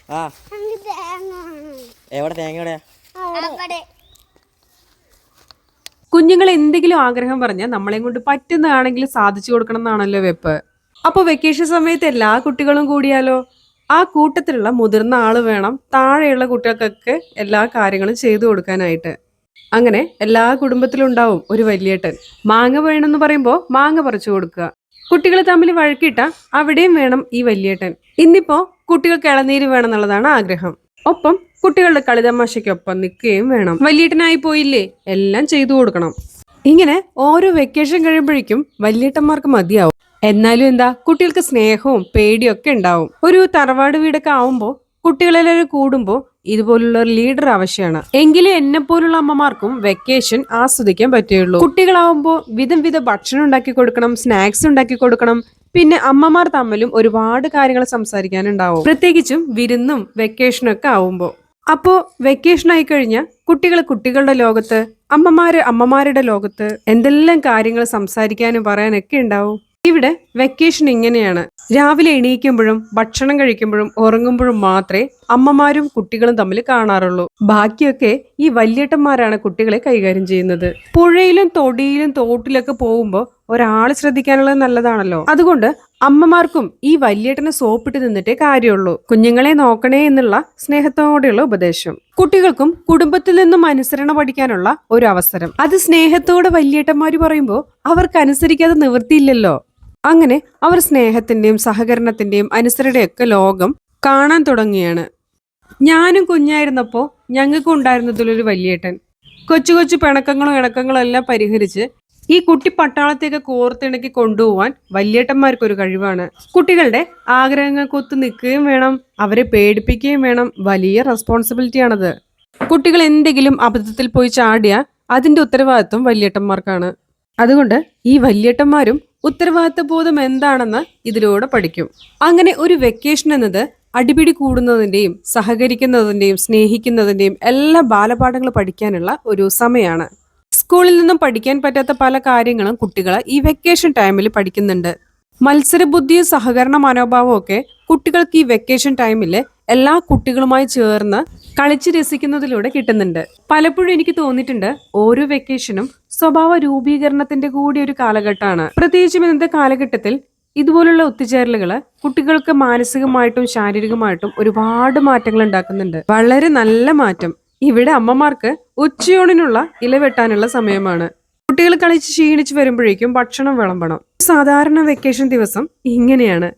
ആ എവിടെ തേങ്ങ എവിടെയാ? കുഞ്ഞുങ്ങൾ എന്തെങ്കിലും ആഗ്രഹം പറഞ്ഞാൽ നമ്മളെയും കൊണ്ട് പറ്റുന്നതാണെങ്കിൽ സാധിച്ചു കൊടുക്കണം എന്നാണല്ലോ വെപ്പ്. അപ്പൊ വെക്കേഷൻ സമയത്ത് എല്ലാ കുട്ടികളും കൂടിയാലോ? ആ കൂട്ടത്തിലുള്ള മുതിർന്ന ആള് വേണം താഴെയുള്ള കുട്ടികൾക്കൊക്കെ എല്ലാ കാര്യങ്ങളും ചെയ്തു കൊടുക്കാനായിട്ട്. അങ്ങനെ എല്ലാ കുടുംബത്തിലും ഉണ്ടാവും ഒരു വല്യേട്ടൻ. മാങ്ങ വേണമെന്ന് പറയുമ്പോ മാങ്ങ പറിച്ചു കൊടുക്കുക. കുട്ടികൾ തമ്മിൽ വഴക്കിട്ട അവിടെയും വേണം ഈ വല്യേട്ടൻ. ഇന്നിപ്പോ കുട്ടികൾക്ക് ഇളനീര് വേണം എന്നുള്ളതാണ് ആഗ്രഹം. ഒപ്പം കുട്ടികളുടെ കളിതമാശയ്ക്കൊപ്പം നിൽക്കുകയും വേണം. വല്യേട്ടനായി പോയില്ലേ, എല്ലാം ചെയ്തു കൊടുക്കണം. ഇങ്ങനെ ഓരോ വെക്കേഷൻ കഴിയുമ്പോഴേക്കും വല്യേട്ടന്മാർക്ക് മതിയാവും. എന്നാലും എന്താ, കുട്ടികൾക്ക് സ്നേഹവും പേടിയും ഒക്കെ ഉണ്ടാവും. ഒരു തറവാട് വീടൊക്കെ ആവുമ്പോ കുട്ടികളെല്ലാവരും കൂടുമ്പോ ഇതുപോലുള്ള ഒരു ലീഡർ ആവശ്യമാണ്. എങ്കിലും എന്നെ പോലുള്ള അമ്മമാർക്കും വെക്കേഷൻ ആസ്വദിക്കാൻ പറ്റുള്ളൂ. കുട്ടികളാവുമ്പോ വിധം ഭക്ഷണം ഉണ്ടാക്കി കൊടുക്കണം, സ്നാക്സ് ഉണ്ടാക്കി കൊടുക്കണം. പിന്നെ അമ്മമാർ തമ്മിലും ഒരുപാട് കാര്യങ്ങൾ സംസാരിക്കാനുണ്ടാവും, പ്രത്യേകിച്ചും വിരുന്നും വെക്കേഷനും ഒക്കെ ആവുമ്പോ. അപ്പോ വെക്കേഷൻ ആയി കഴിഞ്ഞാൽ കുട്ടികൾ കുട്ടികളുടെ ലോകത്ത്, അമ്മമാര് അമ്മമാരുടെ ലോകത്ത് എന്തെല്ലാം കാര്യങ്ങൾ സംസാരിക്കാനും പറയാനൊക്കെ ഉണ്ടാവും. ഇവിടെ വെക്കേഷൻ ഇങ്ങനെയാണ്. രാവിലെ എണീക്കുമ്പോഴും ഭക്ഷണം കഴിക്കുമ്പോഴും ഉറങ്ങുമ്പോഴും മാത്രമേ അമ്മമാരും കുട്ടികളും തമ്മിൽ കാണാറുള്ളൂ. ബാക്കിയൊക്കെ ഈ വല്യേട്ടന്മാരാണ് കുട്ടികളെ കൈകാര്യം ചെയ്യുന്നത്. പുഴയിലും തൊടിയിലും തോട്ടിലൊക്കെ പോകുമ്പോൾ ഒരാൾ ശ്രദ്ധിക്കാനുള്ളത് നല്ലതാണല്ലോ. അതുകൊണ്ട് അമ്മമാർക്കും ഈ വല്യേട്ടനെ സോപ്പിട്ട് നിന്നിട്ടേ കാര്യമുള്ളൂ. കുഞ്ഞുങ്ങളെ നോക്കണേ എന്നുള്ള സ്നേഹത്തോടെയുള്ള ഉപദേശം. കുട്ടികൾക്കും കുടുംബത്തിൽ നിന്നും അനുസരണ പഠിക്കാനുള്ള ഒരു അവസരം. അത് സ്നേഹത്തോടെ വല്യേട്ടന്മാര് പറയുമ്പോൾ അവർക്ക് അനുസരിക്കാതെ നിവൃത്തിയില്ലല്ലോ. അങ്ങനെ അവർ സ്നേഹത്തിന്റെയും സഹകരണത്തിന്റെയും അനുസരണയുടെയൊക്കെ ലോകം കാണാൻ തുടങ്ങിയാണ്. ഞാനും കുഞ്ഞായിരുന്നപ്പോ ഞങ്ങൾക്കും ഉണ്ടായിരുന്നതിലൊരു വല്യേട്ടൻ. കൊച്ചു കൊച്ചു പിണക്കങ്ങളും ഇണക്കങ്ങളും എല്ലാം പരിഹരിച്ച് ഈ കുട്ടി പട്ടാളത്തേക്ക് കോർത്തിണക്കി കൊണ്ടുപോവാൻ വല്യേട്ടന്മാർക്കൊരു കഴിവാണ്. കുട്ടികളുടെ ആഗ്രഹങ്ങൾക്ക് ഒത്തു നിൽക്കുകയും വേണം, അവരെ പേടിപ്പിക്കുകയും വേണം. വലിയ റെസ്പോൺസിബിലിറ്റിയാണത്. കുട്ടികൾ എന്തെങ്കിലും അബദ്ധത്തിൽ പോയി ചാടിയാൽ അതിന്റെ ഉത്തരവാദിത്വം വല്യേട്ടന്മാർക്കാണ്. അതുകൊണ്ട് ഈ വല്യേട്ടന്മാരും ഉത്തരവാദിത്വ ബോധം എന്താണെന്ന് ഇതിലൂടെ പഠിക്കും. അങ്ങനെ ഒരു വെക്കേഷൻ എന്നത് അടിപിടി കൂടുന്നതിന്റെയും സഹകരിക്കുന്നതിന്റെയും സ്നേഹിക്കുന്നതിന്റെയും എല്ലാ ബാലപാഠങ്ങൾ പഠിക്കാനുള്ള ഒരു സമയമാണ്. സ്കൂളിൽ നിന്നും പഠിക്കാൻ പറ്റാത്ത പല കാര്യങ്ങളും കുട്ടികൾ ഈ വെക്കേഷൻ ടൈമിൽ പഠിക്കുന്നുണ്ട്. മത്സരബുദ്ധിയും സഹകരണ മനോഭാവവും ഒക്കെ കുട്ടികൾക്ക് ഈ വെക്കേഷൻ ടൈമിൽ എല്ലാ കുട്ടികളുമായി ചേർന്ന് കളിച്ച് രസിക്കുന്നതിലൂടെ കിട്ടുന്നുണ്ട്. പലപ്പോഴും എനിക്ക് തോന്നിയിട്ടുണ്ട് ഓരോ വെക്കേഷനും സ്വഭാവ രൂപീകരണത്തിന്റെ കൂടി ഒരു കാലഘട്ടമാണ്. പ്രത്യേകിച്ചും ഇന്നത്തെ കാലഘട്ടത്തിൽ ഇതുപോലുള്ള ഒത്തുചേരലുകള് കുട്ടികൾക്ക് മാനസികമായിട്ടും ശാരീരികമായിട്ടും ഒരുപാട് മാറ്റങ്ങൾ ഉണ്ടാക്കുന്നുണ്ട്. വളരെ നല്ല മാറ്റം. ഇവിടെ അമ്മമാർക്ക് ഉച്ചയൂണിനുള്ള ഇല വെട്ടാനുള്ള സമയമാണ്. കുട്ടികൾ കളിച്ച് ക്ഷീണിച്ച് വരുമ്പോഴേക്കും ഭക്ഷണം വിളമ്പണം. സാധാരണ വെക്കേഷൻ ദിവസം ഇങ്ങനെയാണ്.